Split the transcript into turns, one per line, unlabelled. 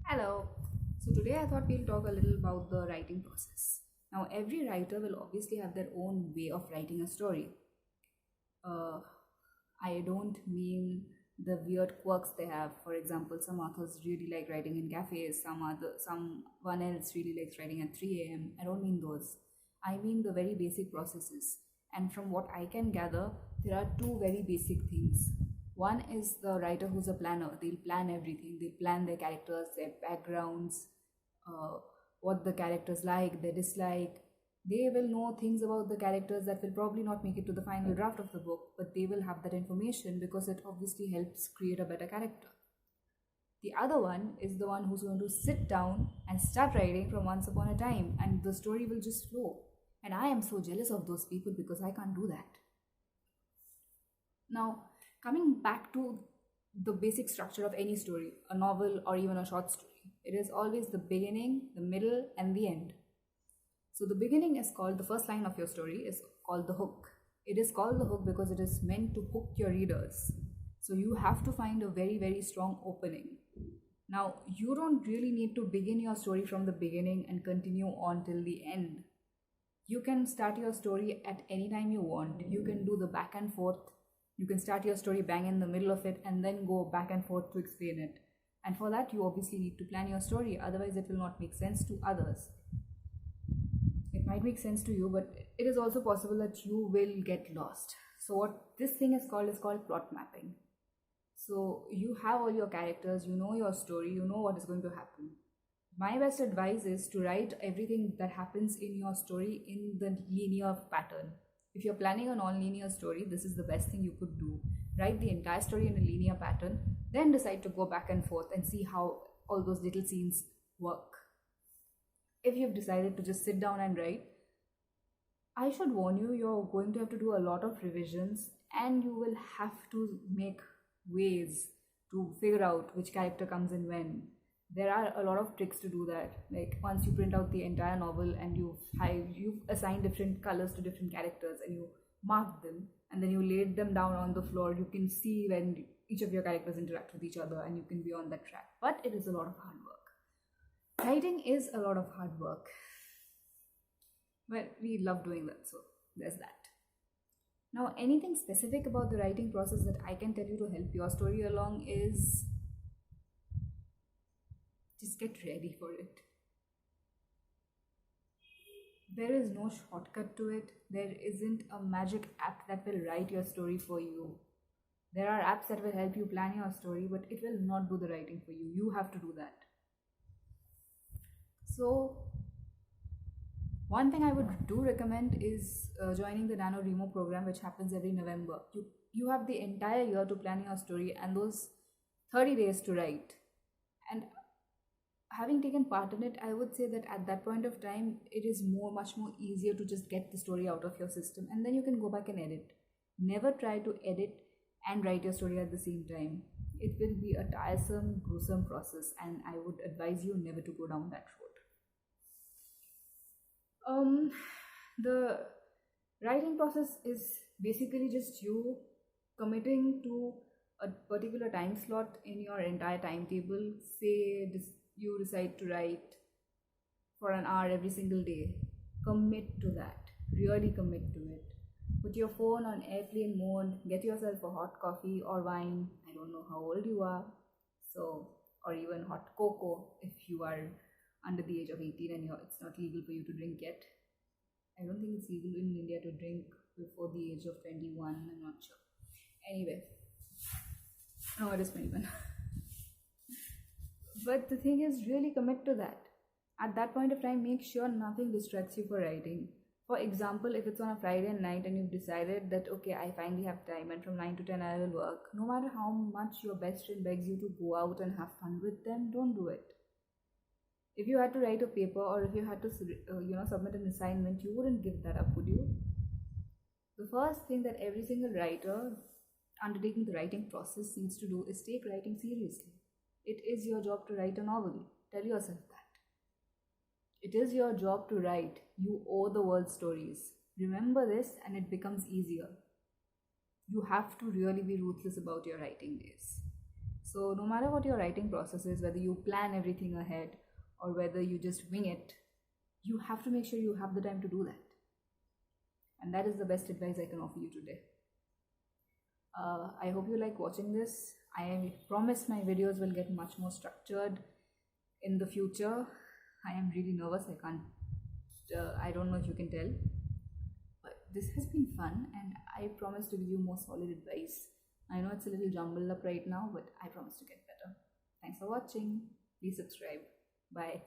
Hello. So today I thought we'll talk a little about the writing process. Now, every writer will obviously have their own way of writing a story. Uh, I don't mean the weird quirks they have. For example, some authors really like writing in cafes, someone else really likes writing at 3 a.m. I don't mean those. I mean the very basic processes. And from what I can gather, there are two very basic things. One is the writer who's a planner. They'll plan everything. They'll plan their characters, their backgrounds, uh, what the characters like, they dislike. They will know things about the characters that will probably not make it to the final draft of the book, but they will have that information because it obviously helps create a better character. The other one is the one who's going to sit down and start writing from once upon a time, and the story will just flow. And I am so jealous of those people because I can't do that. Now, coming back to the basic structure of any story, a novel or even a short story, it is always the beginning, the middle, and the end. So, the beginning is called the first line of your story, is called the hook. It is called the hook because it is meant to hook your readers. So, you have to find a very, very strong opening. Now, you don't really need to begin your story from the beginning and continue on till the end. You can start your story at any time you want. You can do the back and forth. You can start your story bang in the middle of it and then go back and forth to explain it. And for that, you obviously need to plan your story, otherwise, it will not make sense to others. It might make sense to you, but it is also possible that you will get lost. So, what this thing is called plot mapping. So, you have all your characters, you know your story, you know what is going to happen. My best advice is to write everything that happens in your story in the linear pattern. If you're planning a non-linear story, this is the best thing you could do. Write the entire story in a linear pattern, then decide to go back and forth and see how all those little scenes work. If you've decided to just sit down and write, I should warn you, you're going to have to do a lot of revisions and you will have to make ways to figure out which character comes in when. There are a lot of tricks to do that. Like once you print out the entire novel and you've assigned different colors to different characters and you marked them and then you laid them down on the floor, you can see when each of your characters interact with each other and you can be on that track. But it is a lot of hard work. Writing is a lot of hard work. But we love doing that, so there's that. Now, anything specific about the writing process that I can tell you to help your story along is just get ready for it. There is no shortcut to it. There isn't a magic app that will write your story for you. There are apps that will help you plan your story, but it will not do the writing for you. You have to do that. So, one thing I would do recommend is joining the NaNoWriMo program, which happens every November. You have the entire year to plan your story and those 30 days to write. And having taken part in it, I would say that at that point of time, it is much more easier to just get the story out of your system and then you can go back and edit. Never try to edit and write your story at the same time. It will be a tiresome, gruesome process, and I would advise you never to go down that road. The writing process is basically just you committing to a particular time slot in your entire timetable. Say you decide to write for an hour every single day. Commit to that. Really commit to it. Put your phone on airplane mode. Get yourself a hot coffee or wine. I don't know how old you are. So, or even hot cocoa if you are under the age of 18 and it's not legal for you to drink yet. I don't think it's legal in India to drink before the age of 21. I'm not sure. Anyway, no, it is 21. But the thing is, really commit to that. At that point of time, make sure nothing distracts you for writing. For example, if it's on a Friday night and you've decided that, okay, I finally have time and from 9 to 10 I will work, no matter how much your best friend begs you to go out and have fun with them, don't do it. If you had to write a paper or if you had to submit an assignment, you wouldn't give that up, would you? The first thing that every single writer undertaking the writing process needs to do is take writing seriously. It is your job to write a novel. Tell yourself that. It is your job to write. You owe the world stories. Remember this and it becomes easier. You have to really be ruthless about your writing days. So no matter what your writing process is, whether you plan everything ahead or whether you just wing it, you have to make sure you have the time to do that. And that is the best advice I can offer you today. I hope you like watching this. I promise my videos will get much more structured in the future. I am really nervous. I don't know if you can tell. But this has been fun and I promise to give you more solid advice. I know it's a little jumbled up right now, but I promise to get better. Thanks for watching. Please subscribe. Bye.